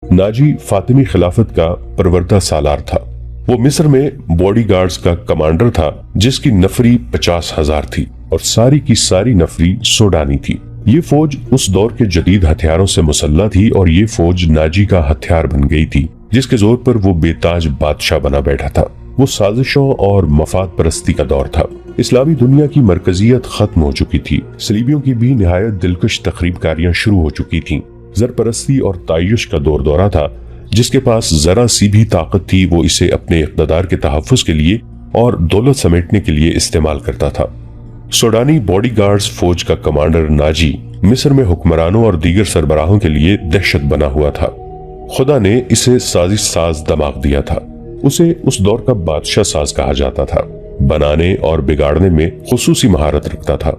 ناجی فاطمی خلافت کا پروردہ سالار تھا۔ وہ مصر میں باڈی گارڈز کا کمانڈر تھا جس کی نفری 50,000 تھی اور ساری کی ساری نفری سوڈانی تھی۔ یہ فوج اس دور کے جدید ہتھیاروں سے مسلح تھی اور یہ فوج ناجی کا ہتھیار بن گئی تھی جس کے زور پر وہ بے تاج بادشاہ بنا بیٹھا تھا۔ وہ سازشوں اور مفاد پرستی کا دور تھا۔ اسلامی دنیا کی مرکزیت ختم ہو چکی تھی۔ صلیبیوں کی بھی نہایت دلکش تخریب کاریاں شروع ہو چکی تھیں۔ زرپرستی اور تعیش کا دورہ تھا۔ جس کے پاس ذرا سی بھی طاقت تھی وہ اسے اپنے اقتدار کے تحفظ کے لیے اور دولت سمیٹنے کے لیے استعمال کرتا تھا۔ سوڈانی باڈی گارڈز فوج کا کمانڈر ناجی مصر میں حکمرانوں اور دیگر سربراہوں کے لیے دہشت بنا ہوا تھا۔ خدا نے اسے سازش ساز دماغ دیا تھا۔ اسے اس دور کا بادشاہ ساز کہا جاتا تھا۔ بنانے اور بگاڑنے میں خصوصی مہارت رکھتا تھا۔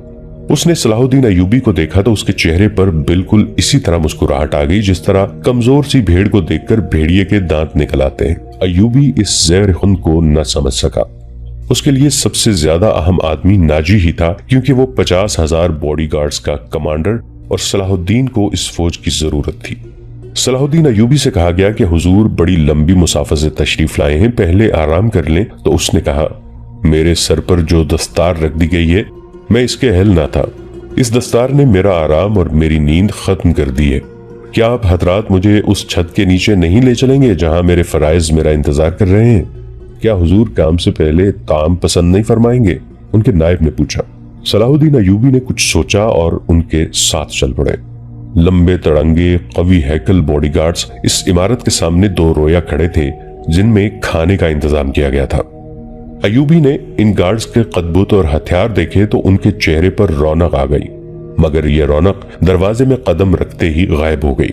اس نے صلاح الدین ایوبی کو دیکھا تو اس کے چہرے پر بالکل اسی طرح مسکراہٹ آ گئی جس طرح کمزور سی بھیڑ کو دیکھ کر بھیڑیے کے دانت نکل آتے ہیں۔ ایوبی اس زیر خون کو نہ سمجھ سکا۔ اس کے لیے سب سے زیادہ اہم آدمی ناجی ہی تھا کیونکہ وہ 50,000 باڈی گارڈز کا کمانڈر اور صلاح الدین کو اس فوج کی ضرورت تھی۔ صلاح الدین ایوبی سے کہا گیا کہ حضور بڑی لمبی مسافت سے تشریف لائے ہیں، پہلے آرام کر لیں۔ تو اس نے کہا، میرے سر پر جو دستار رکھ دی گئی ہے میں اس کے اہل نہ تھا۔ اس دستار نے میرا آرام اور میری نیند ختم کر دی ہے۔ کیا آپ حضرات مجھے اس چھت کے نیچے نہیں لے چلیں گے جہاں میرے فرائض میرا انتظار کر رہے ہیں؟ کیا حضور کام سے پہلے طعام پسند نہیں فرمائیں گے؟ ان کے نائب نے پوچھا۔ صلاح الدین ایوبی نے کچھ سوچا اور ان کے ساتھ چل پڑے۔ لمبے تڑنگے قوی ہیکل باڈی گارڈز اس عمارت کے سامنے 2 رویا کھڑے تھے جن میں کھانے کا انتظام کیا گیا تھا۔ ایوبی نے ان گارڈز کے قدبوت اور ہتھیار دیکھے تو ان کے چہرے پر رونق آ گئی، مگر یہ رونق دروازے میں قدم رکھتے ہی غائب ہو گئی۔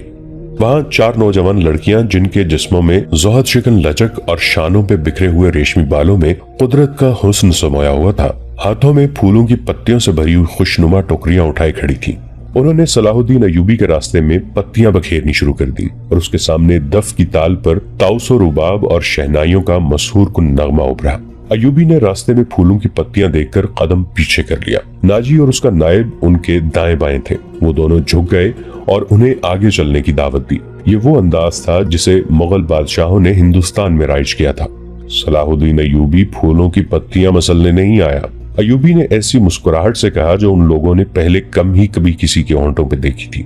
وہاں 4 نوجوان لڑکیاں جن کے جسموں میں زہد شکن لچک اور شانوں پہ بکھرے ہوئے ریشمی بالوں میں قدرت کا حسن سمایا ہوا تھا، ہاتھوں میں پھولوں کی پتیوں سے بھری ہوئی خوشنما ٹوکریاں اٹھائے کھڑی تھی۔ انہوں نے صلاح الدین ایوبی کے راستے میں پتیاں بکھیرنی شروع کر دی اور اس کے سامنے دف کی تال پر طاؤس و رباب اور شہنائیوں کا مسحور کن نغمہ ابھرا۔ ایوبی نے راستے میں پھولوں کی پتیاں دیکھ کر قدم پیچھے کر لیا۔ ناجی اور اس کا نائب ان کے دائیں بائیں تھے۔ وہ دونوں جھک گئے اور انہیں آگے چلنے کی دعوت دی۔ یہ وہ انداز تھا جسے مغل بادشاہوں نے ہندوستان میں رائج کیا تھا۔ صلاح الدین ایوبی پھولوں کی پتیاں مسلنے نہیں آیا۔ ایوبی نے ایسی مسکراہٹ سے کہا جو ان لوگوں نے پہلے کم ہی کبھی کسی کے ہونٹوں پہ دیکھی تھی۔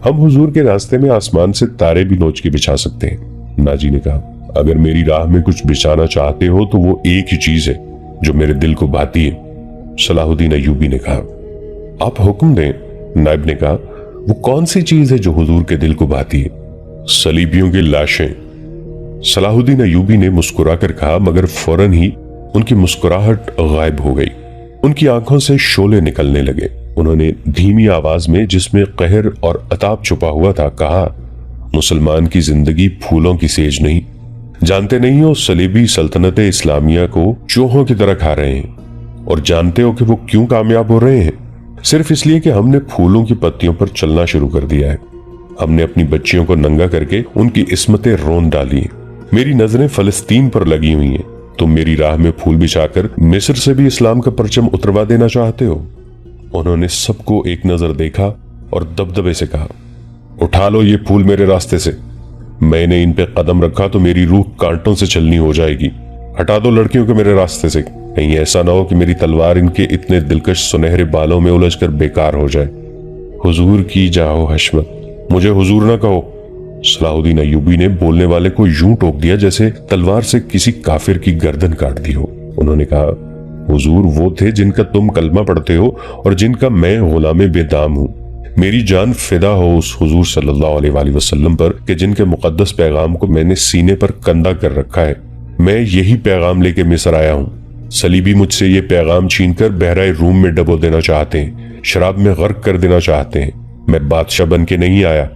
ہم حضور کے راستے میں آسمان سے تارے بھی نوچ کے بچھا سکتے ہیں۔ ناجی نے کہا، اگر میری راہ میں کچھ بچھانا چاہتے ہو تو وہ ایک ہی چیز ہے جو میرے دل کو بھاتی ہے۔ صلاح الدین ایوبی نے کہا، آپ حکم دیں۔ نائب نے کہا، وہ کون سی چیز ہے جو حضور کے دل کو بھاتی ہے؟ صلیبیوں کی لاشیں۔ صلاح الدین ایوبی نے مسکرا کر کہا، مگر فوراً ہی ان کی مسکراہٹ غائب ہو گئی۔ ان کی آنکھوں سے شعلے نکلنے لگے۔ انہوں نے دھیمی آواز میں جس میں قہر اور عتاب چھپا ہوا تھا کہا، مسلمان کی زندگی پھولوں کی سیج نہیں۔ جانتے نہیں ہو صلیبی سلطنت اسلامیہ کو چوہوں کی طرح کھا رہے ہیں، اور جانتے ہو کہ وہ کیوں کامیاب ہو رہے ہیں؟ صرف اس لیے کہ ہم نے پھولوں کی پتیوں پر چلنا شروع کر دیا ہے۔ ہم نے اپنی بچیوں کو ننگا کر کے ان کی عصمتیں رون ڈالی ہیں۔ میری نظریں فلسطین پر لگی ہوئی ہیں۔ تم میری راہ میں پھول بچھا کر مصر سے بھی اسلام کا پرچم اتروا دینا چاہتے ہو؟ انہوں نے سب کو ایک نظر دیکھا اور دبدبے سے کہا، اٹھا لو یہ پھول میرے راستے سے۔ میں نے ان پہ قدم رکھا تو میری روح کانٹوں سے چلنی ہو جائے گی۔ ہٹا دو لڑکیوں کو میرے راستے سے، کہیں ایسا نہ ہو کہ میری تلوار ان کے اتنے دلکش سنہرے بالوں میں الجھ کر بیکار ہو جائے۔ حضور کی جاؤ حشمت، مجھے حضور نہ کہو۔ صلاح الدین ایوبی نے بولنے والے کو یوں ٹوک دیا جیسے تلوار سے کسی کافر کی گردن کاٹ دی ہو۔ انہوں نے کہا، حضور وہ تھے جن کا تم کلمہ پڑھتے ہو اور جن کا میں غلام بے دام ہوں۔ میری جان فدا ہو اس حضور صلی اللہ علیہ وآلہ وسلم پر کہ جن کے مقدس پیغام کو میں نے سینے پر کندہ کر رکھا ہے۔ میں یہی پیغام لے کے مصر آیا ہوں۔ صلیبی مجھ سے یہ پیغام چھین کر بحرۂ روم میں ڈبو دینا چاہتے ہیں، شراب میں غرق کر دینا چاہتے ہیں۔ میں بادشاہ بن کے نہیں آیا۔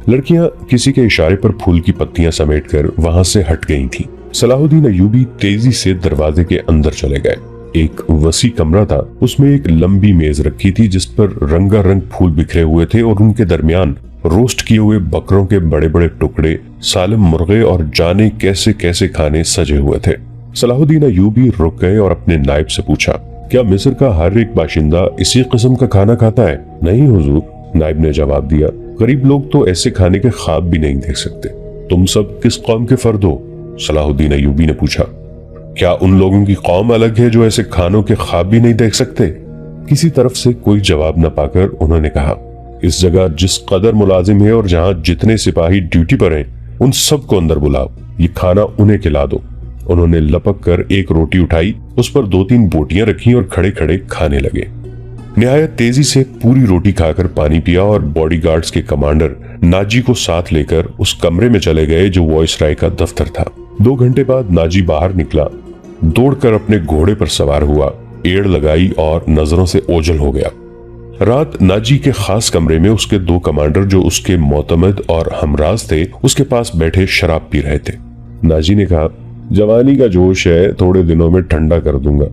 لڑکیاں کسی کے اشارے پر پھول کی پتیاں سمیٹ کر وہاں سے ہٹ گئی تھیں۔ صلاح الدین ایوبی تیزی سے دروازے کے اندر چلے گئے۔ ایک وسیع کمرہ تھا، اس میں ایک لمبی میز رکھی تھی جس پر رنگا رنگ پھول بکھرے ہوئے تھے اور ان کے درمیان روسٹ کیے ہوئے بکروں کے بڑے بڑے ٹکڑے، سالم مرغے اور جانے کیسے کیسے کھانے سجے ہوئے تھے۔ صلاح الدین ایوبی رک گئے اور اپنے نائب سے پوچھا، کیا مصر کا ہر ایک باشندہ اسی قسم کا کھانا کھاتا ہے؟ نہیں حضور، نائب نے جواب دیا، غریب لوگ تو ایسے کھانے کے خواب بھی نہیں دیکھ سکتے۔ तुम सब किस कौम के फर्द हो? सलाहुद्दीन अय्यूबी ने पूछा। क्या उन लोगों की कौम अलग है जो ऐसे खानों के ख्वाब भी नहीं देख सकते? किसी तरफ से कोई जवाब न पाकर उन्होंने कहा, इस जगह जिस कदर मुलाजिम है और जहां जितने सिपाही ड्यूटी पर हैं, उन सबको अंदर बुलाओ, ये खाना उन्हें खिला दो। उन्होंने लपक कर एक रोटी उठाई, उस पर 2-3 बोटियां रखी और खड़े खड़े खाने लगे। निहायत तेजी से पूरी रोटी खाकर पानी पिया और बॉडीगार्ड्स के कमांडर नाजी को साथ लेकर उस कमरे में चले गए जो वायसराय का दफ्तर था। 2 घंटे बाद नाजी बाहर निकला, दौड़कर अपने घोड़े पर सवार हुआ, एड़ लगाई और नजरों से ओझल हो गया। रात नाजी के खास कमरे में उसके 2 कमांडर जो उसके मोतमद और हमराज थे उसके पास बैठे शराब पी रहे थे। नाजी ने कहा, जवानी का जोश है, थोड़े दिनों में ठंडा कर दूंगा।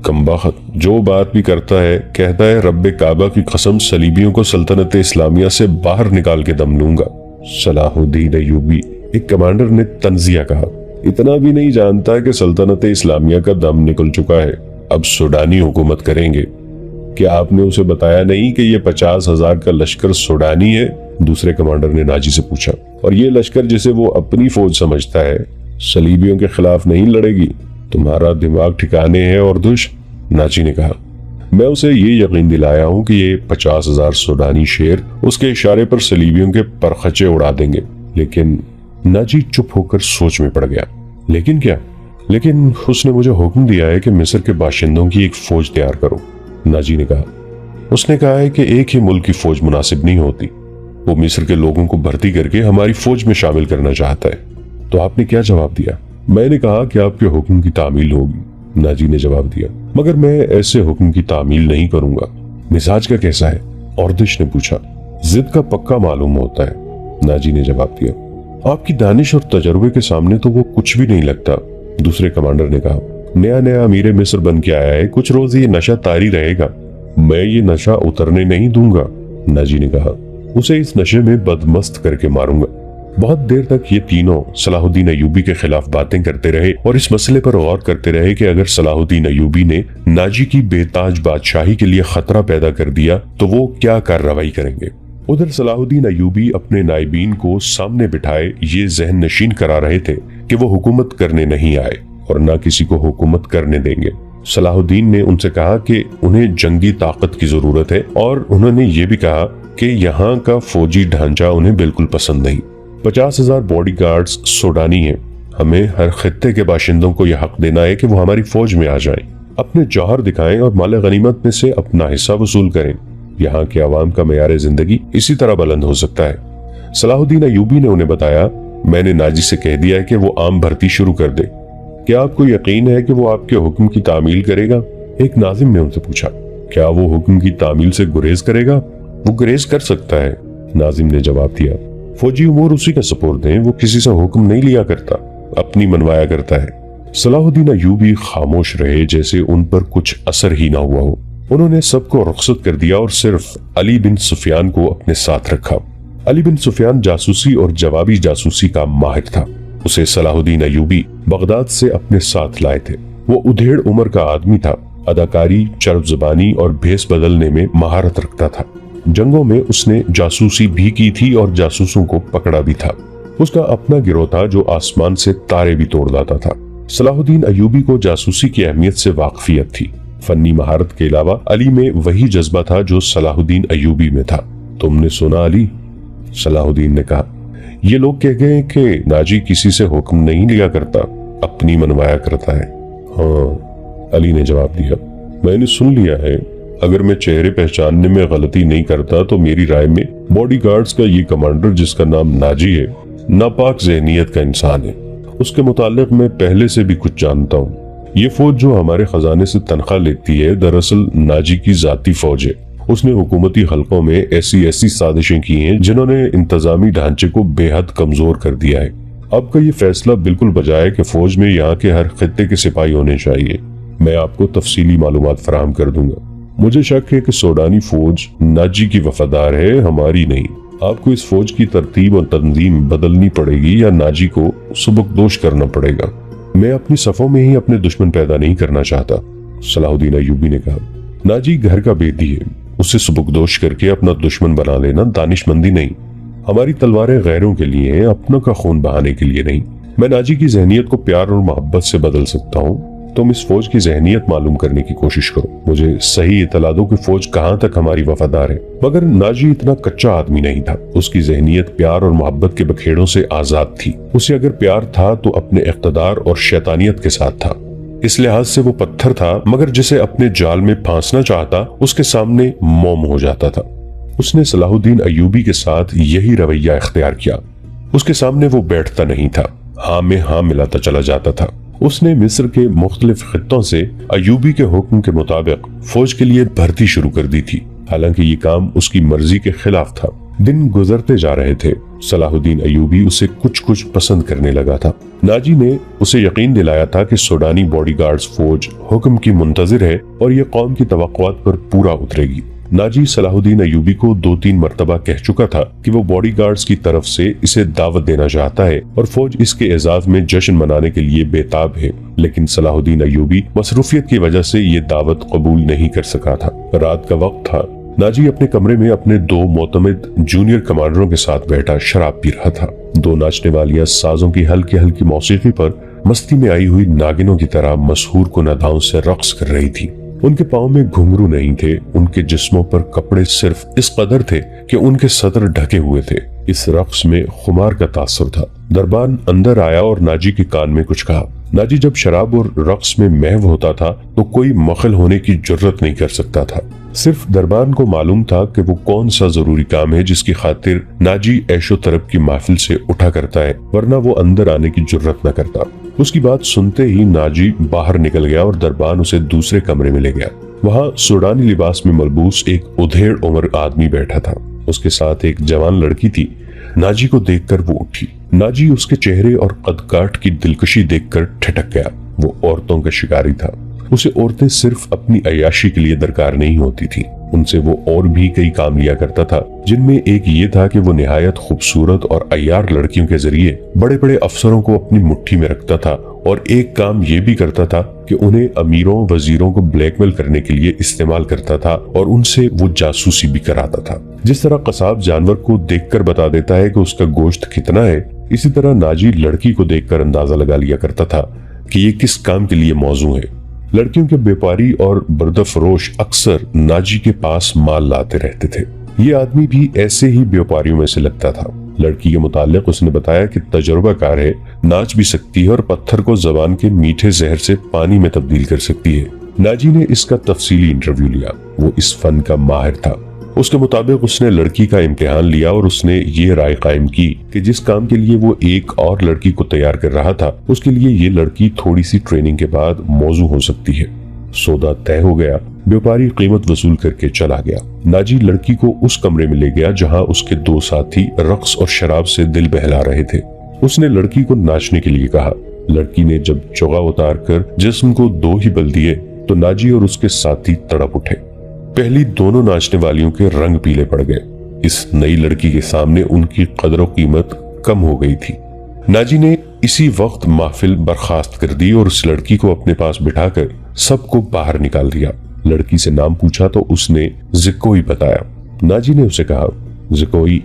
कमबख्त जो बात भी करता है कहता है रब्बे काबा की कसम सलीबियों को सल्तनत इस्लामिया से बाहर निकाल के दम लूंगा। सलाहुद्दीन अय्यूबी, एक कमांडर ने तंजिया कहा, इतना भी नहीं जानता कि सल्तनत इस्लामिया का दम निकल चुका है, अब सूडानी हुकूमत करेंगे। क्या आपने उसे बताया नहीं कि ये 50,000 का लश्कर सूडानी है? दूसरे कमांडर ने नाजी से पूछा। और ये लश्कर जिसे वो अपनी फौज समझता है सलीबियों के खिलाफ नहीं लड़ेगी? तुम्हारा दिमाग ठिकाने है और दुश, नाजी ने कहा। मैं उसे ये यकीन दिलाया हूं कि ये 50,000 सूडानी शेर उसके इशारे पर सलीबियों के परखचे उड़ा देंगे। लेकिन नाजी चुप होकर सोच में पड़ गया। लेकिन क्या? लेकिन उसने मुझे हुक्म दिया है कि मिस्र के बाशिंदों की एक फौज तैयार करो, नाजी ने कहा। उसने कहा है कि एक ही मुल्क की फौज मुनासिब नहीं होती, वो मिस्र के लोगों को भर्ती करके हमारी फौज में शामिल करना चाहता है। तो आपने क्या जवाब दिया? मैंने कहा कि आपके हुक्म की तामील होगी, नाजी ने जवाब दिया, मगर मैं ऐसे हुक्म की तामील नहीं करूंगा। मिजाज का कैसा है? औरदिश ने पूछा। जिद का पक्का मालूम होता है, नाजी ने जवाब दिया। आपकी दानिश और तजर्बे के सामने तो वो कुछ भी नहीं लगता, दूसरे कमांडर ने कहा। नया नया अमीर मिस्र बन के आया है, कुछ रोज ये नशा तारी रहेगा, मैं ये नशा उतरने नहीं दूंगा, नाजी ने कहा। उसे इस नशे में बदमस्त करके मारूंगा। बहुत देर तक ये तीनों सलाहुद्दीन अय्यूबी के खिलाफ बातें करते रहे और इस मसले पर गौर करते रहे कि अगर सलाहुद्दीन अय्यूबी ने नाजी की बेताज बादशाही के लिए खतरा पैदा कर दिया तो वो क्या कार्रवाई करेंगे। उधर सलाहुद्दीन अय्यूबी अपने नाइबीन को सामने बिठाए ये जहन नशीन करा रहे थे कि वो हुकूमत करने नहीं आए और न किसी को हुकूमत करने देंगे। सलाहुद्दीन ने उनसे कहा कि उन्हें जंगी ताकत की जरूरत है और उन्होंने ये भी कहा कि यहाँ का फौजी ढांचा उन्हें बिल्कुल पसंद नहीं। 50,000 बॉडीगार्ड्स सूडानी हैं, हमें हर खित्ते के बाशिंदों को यह हक देना है कि वो हमारी फौज में आ जाएं, अपने जौहर दिखाएं और माल गनीमत में से अपना हिस्सा वसूल करें। यहाँ के अवाम का मेयार जिंदगी इसी तरह बुलंद हो सकता है। सलाहुद्दीन अय्यूबी ने उन्हें बताया, मैंने नाजी से कह दिया है कि वो आम भर्ती शुरू कर दे। क्या आपको यकीन है कि वो आपके हुक्म की तामील करेगा? एक नाजिम ने उनसे पूछा। क्या वो हुक्म की तामील से गुरेज करेगा? वो गुरेज कर सकता है, नाजिम ने जवाब दिया। फौजी उमूर उसी का सपोर्ट है, वो किसी से हुक्म नहीं लिया करता, अपनी मनवाया करता है। सलाहुद्दीन अय्यूबी खामोश रहे जैसे उन पर कुछ असर ही ना हुआ हो। उन्होंने सबको रुखसत कर दिया और सिर्फ अली बिन सुफियान को अपने साथ रखा। अली बिन सुफियान जासूसी और जवाबी जासूसी का माहिर था। उसे सलाहुद्दीन अय्यूबी बगदाद से अपने साथ लाए थे। वो उधेड़ उम्र का आदमी था, अदाकारी, चरब ज़बानी और भेस बदलने में महारत रखता था। जंगों में उसने जासूसी भी की थी और जासूसों को पकड़ा भी था। उसका अपना गिरोह था जो आसमान से तारे भी तोड़ लाता था। सलाहुद्दीन अय्यूबी को जासूसी की अहमियत से वाकफियत थी। फन्नी महारत के अलावा अली में वही जज्बा था जो सलाहुद्दीन अय्यूबी में था। तुमने सुना अली? सलाहुद्दीन ने कहा। ये लोग कह गए कि नाजी किसी से हुक्म नहीं लिया करता, अपनी मनवाया करता है। हाँ, अली ने जवाब दिया, मैंने सुन लिया है। अगर मैं चेहरे पहचानने में गलती नहीं करता तो मेरी राय में बॉडीगार्ड्स का ये कमांडर जिसका नाम नाजी है नापाक ज़हनियत का इंसान है। उसके मुतालिक मैं पहले से भी कुछ जानता हूँ। ये फौज जो हमारे खजाने से तनख्वाह लेती है दरअसल नाजी की जाती फौज है। उसने हुकूमती हलकों में ऐसी साजिशें की हैं जिन्होंने इंतजामी ढांचे को बेहद कमजोर कर दिया है। अब का ये फैसला बिल्कुल बजा है कि फौज में यहाँ के हर खित्ते के सिपाही होने चाहिए। मैं आपको तफसीली मालूमात फराहम कर दूंगा। मुझे शक है कि सूडानी फौज नाजी की वफादार है, हमारी नहीं। आपको इस फौज की तरतीब और तंजीम बदलनी पड़ेगी या नाजी को सुबकदोश करना पड़ेगा। मैं अपनी सफों में ही अपने दुश्मन पैदा नहीं करना चाहता, सलाहुद्दीन अय्यूबी ने कहा। नाजी घर का बेदी है, उसे सुबकदोश करके अपना दुश्मन बना लेना दानिशमंदी नहीं। हमारी तलवारें गैरों के लिए हैं, अपनों का खून बहाने के लिए नहीं। मैं नाजी की जहनियत को प्यार और मोहब्बत से बदल सकता हूँ। तुम इस फौज की जहनियत मालूम करने की कोशिश करो, मुझे सही इतला दो कि फौज कहाँ तक हमारी वफादार है। मगर नाजी इतना कच्चा आदमी नहीं था। उसकी जहनियत प्यार और मोहब्बत के बखेड़ों से आजाद थी। उसे अगर प्यार था तो अपने इख्तदार और शैतानियत के साथ था। इस लिहाज से वो पत्थर था, मगर जिसे अपने जाल में फांसना चाहता उसके सामने मोम हो जाता था। उसने सलाहुद्दीन अय्यूबी के साथ यही रवैया इख्तियार किया। उसके सामने वो बैठता नहीं था, हाँ में हाँ मिलाता चला जाता था। उसने मिस्र के मुख्तलिफ खित्तों से अय्यूबी के हुक्म के मुताबिक फौज के लिए भर्ती शुरू कर दी थी। हालांकि ये काम उसकी मर्जी के खिलाफ था। दिन गुजरते जा रहे थे। सलाहुद्दीन अय्यूबी उसे कुछ कुछ पसंद करने लगा था। नाजी ने उसे यकीन दिलाया था कि सूडानी बॉडीगार्ड्स फौज हुक्म की मुंतजिर है और ये कौम की तवक्कुआत पर पूरा उतरेगी। नाजी सलाहुद्दीन अय्यूबी को 2-3 मर्तबा कह चुका था कि वो बॉडीगार्ड्स की तरफ से इसे दावत देना चाहता है और फौज इसके एजाज में जश्न मनाने के लिए बेताब है। लेकिन सलाहुद्दीन अय्यूबी मसरूफियत की वजह से ये दावत कबूल नहीं कर सका था। रात का वक्त था। नाजी अपने कमरे में अपने 2 मोतमिद जूनियर कमांडरों के साथ बैठा शराब पी रहा था। 2 नाचने वालियां साजों की हल्की हल्की मौसीकी पर मस्ती में आई हुई नागिनों की तरह मशहूर कुनादाओं से रक्स कर रही थी। उनके पाँव में घुंघरू नहीं थे, उनके जिस्मों पर कपड़े सिर्फ इस कदर थे कि उनके सतर ढके हुए थे। इस रक्स में खुमार का तासुर था। दरबान अंदर आया और नाजी के कान में कुछ कहा। नाजी जब शराब और रक्स में महव होता था तो कोई मखल होने की जुर्रत नहीं कर सकता था। सिर्फ दरबान को मालूम था कि वो कौन सा जरूरी काम है जिसकी खातिर नाजी ऐशो तरफ की महफिल से उठा करता है, वरना वो अंदर आने की जुर्रत न करता। उसकी बात सुनते ही नाजी बाहर निकल गया और दरबान उसे दूसरे कमरे में ले गया। वहाँ सूडानी लिबास में मलबूस एक उधेड़ उम्र आदमी बैठा था। उसके साथ एक जवान लड़की थी। नाजी को देखकर वो उठी। नाजी उसके चेहरे और कद काठ की दिलकशी देखकर ठिठक गया। वो औरतों का शिकारी था। उसे औरतें सिर्फ अपनी अय्याशी के लिए दरकार नहीं होती थी। उनसे वो और भी कई काम लिया करता था, जिनमें एक ये था कि वो निहायत खूबसूरत और अय्यार लड़कियों के जरिए बड़े बड़े अफसरों को अपनी मुट्ठी में रखता था। और एक काम ये भी करता था कि उन्हें अमीरों वजीरों को ब्लैकमेल करने के लिए इस्तेमाल करता था और उनसे वो जासूसी भी कराता था। जिस तरह कसाब जानवर को देखकर बता देता है कि उसका गोश्त कितना है, इसी तरह नाजी लड़की को देखकर अंदाजा लगा लिया करता था कि ये किस काम के लिए मौजू है। लड़कियों के व्यापारी और बर्दफरोश अक्सर नाजी के पास माल लाते रहते थे। ये आदमी भी ऐसे ही व्यापारियों में से लगता था। लड़की के मुतालिक उसने बताया कि तजुर्बाकार है, नाच भी सकती है और पत्थर को जबान के मीठे जहर से पानी में तब्दील कर सकती है। नाजी ने इसका तफसीली इंटरव्यू लिया। वो इस फन का माहिर था। उसके मुताबिक उसने लड़की का इम्तिहान लिया और उसने ये राय कायम की कि जिस काम के लिए वो एक और लड़की को तैयार कर रहा था, उसके लिए ये लड़की थोड़ी सी ट्रेनिंग के बाद मौजू हो सकती है। सौदा तय हो गया। व्यापारी कीमत वसूल करके चला गया। नाजी लड़की को उस कमरे में ले गया जहां उसके 2 साथी रक्स और शराब से दिल बहला रहे थे। उसने लड़की को नाचने के लिए कहा। लड़की ने जब चोगा उतार कर जिस्म को 2 ही बल दिए तो नाजी और उसके साथी तड़प उठे। पहली दोनों नाचने वालियों के रंग पीले पड़ गए। इस नई लड़की के सामने उनकी कदर कीमत कम हो गई थी। नाजी ने इसी वक्त महफिल बर्खास्त कर दी और उस लड़की को अपने पास बिठाकर सबको बाहर निकाल दिया। लड़की से नाम पूछा तो उसने ज़िकोई बताया। नाजी ने उसे कहा, ज़िकोई,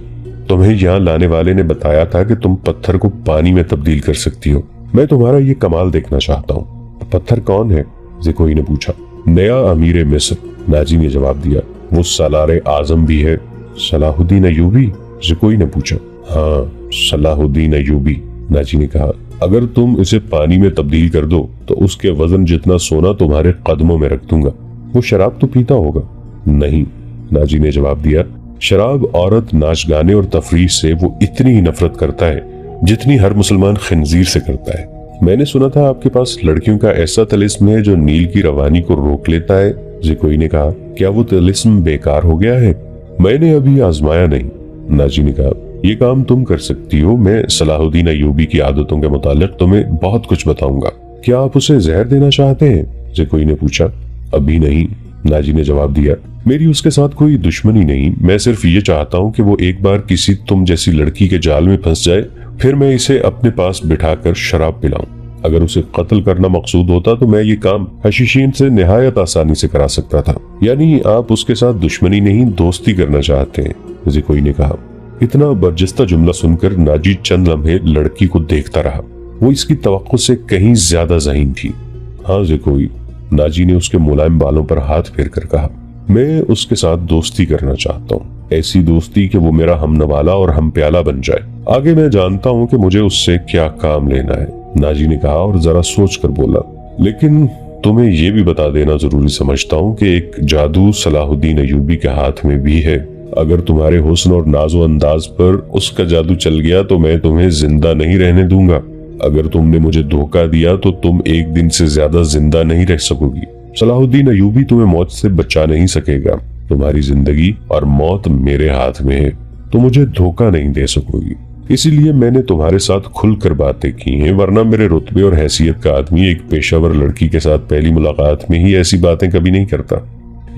तुम्हें यहाँ लाने वाले ने बताया था कि तुम पत्थर को पानी में तब्दील कर सकती हो। मैं तुम्हारा ये कमाल देखना चाहता हूँ। पत्थर कौन है? ज़िकोई ने पूछा। नया अमीर मिस्र, नाजी ने जवाब दिया। वो सलारे आजम भी है। सलाहुद्दीन अय्यूबी? ज़िकोई ने पूछा। हाँ, सलाहुद्दीन अय्यूबी, नाजी ने कहा। अगर तुम इसे पानी में तब्दील कर दो तो उसके वजन जितना सोना तुम्हारे कदमों में रख दूंगा। वो शराब तो पीता होगा? नहीं, नाजी ने जवाब दिया। शराब, औरत, नाच गाने और तफरीह से वो इतनी ही नफरत करता है जितनी हर मुसलमान खिंजीर से करता है। मैंने सुना था आपके पास लड़कियों का ऐसा तिलिस्म है जो नील की रवानी को रोक लेता है। ज़िकोई ने कहा। क्या वो तिलिस्म बेकार हो गया है? मैंने अभी आजमाया नहीं, नाजी ने कहा। ये काम तुम कर सकती हो। मैं सलाहुद्दीन अय्यूबी की आदतों के मुतालिक तुम्हें बहुत कुछ बताऊंगा। क्या आप उसे जहर देना चाहते हैं? ज़िकोई ने पूछा। अभी नहीं, नाजी ने जवाब दिया। मेरी उसके साथ कोई दुश्मनी नहीं। मैं सिर्फ ये चाहता हूँ कि वो एक बार किसी तुम जैसी लड़की के जाल में फंस जाए, फिर मैं इसे अपने पास बिठाकर शराब पिलाऊं। अगर उसे कत्ल करना मकसूद होता तो मैं ये काम हशीशीन से निहायत आसानी से करा सकता था। यानी आप उसके साथ दुश्मनी नहीं, दोस्ती करना चाहते हैं? ज़िकोई ने कहा। इतना बर्जस्ता जुमला सुनकर नाजी चंद लम्हे लड़की को देखता रहा। वो इसकी तवक्को से कहीं ज्यादा ज़हीन थी। हाँ जे कोई, नाजी ने उसके मुलायम बालों पर हाथ फेर कर कहा। मैं उसके साथ दोस्ती करना चाहता हूँ, ऐसी दोस्ती कि वो मेरा हमनवाला और हम प्याला बन जाए। आगे मैं जानता हूँ कि मुझे उससे क्या काम लेना है, नाजी ने कहा और जरा सोच कर बोला। लेकिन तुम्हें ये भी बता देना जरूरी समझता हूँ कि एक जादू सलाहुद्दीन अयूबी के हाथ में भी है। अगर तुम्हारे हुस्न और नाजो अंदाज पर उसका जादू चल गया तो मैं तुम्हें जिंदा नहीं रहने दूंगा। अगर तुमने मुझे धोखा दिया तो तुम एक दिन से ज्यादा जिंदा नहीं रह सकोगी। सलाहुद्दीन अयूबी तुम्हें मौत से बचा नहीं सकेगा। तुम्हारी जिंदगी और मौत मेरे हाथ में है, तो मुझे धोखा नहीं दे सकोगी। इसीलिए मैंने तुम्हारे साथ खुलकर बातें की हैं, वरना मेरे रुतबे और हैसियत का आदमी एक पेशावर लड़की के साथ पहली मुलाकात में ही ऐसी बातें कभी नहीं करता।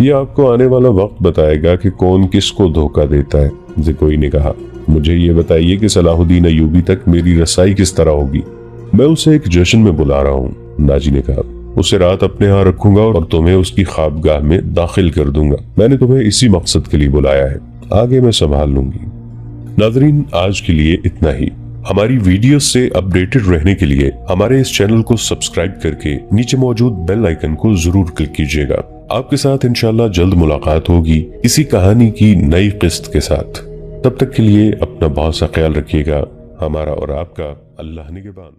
ये आपको आने वाला वक्त बताएगा कि कौन किसको धोखा देता है, ज़िकोई ने कहा। मुझे ये बताइए कि सलाहुद्दीन अयूबी तक मेरी रसाई किस तरह होगी। मैं उसे एक जश्न में बुला रहा हूँ, नाजी ने कहा। उसे रात अपने यहाँ रखूंगा और तुम्हें उसकी ख्वाबगाह में दाखिल कर दूंगा। मैंने तुम्हें इसी मकसद के लिए बुलाया है, आगे मैं संभाल लूंगी। नाज़रीन, आज के लिए इतना ही। हमारी वीडियो से अपडेटेड रहने के लिए हमारे इस चैनल को सब्सक्राइब करके नीचे मौजूद बेल आइकन को जरूर क्लिक कीजिएगा। आपके साथ इंशाल्लाह जल्द मुलाकात होगी इसी कहानी की नई किस्त के साथ। तब तक के लिए अपना बहुत सा ख्याल रखिएगा। हमारा और आपका अल्लाह निगहबान।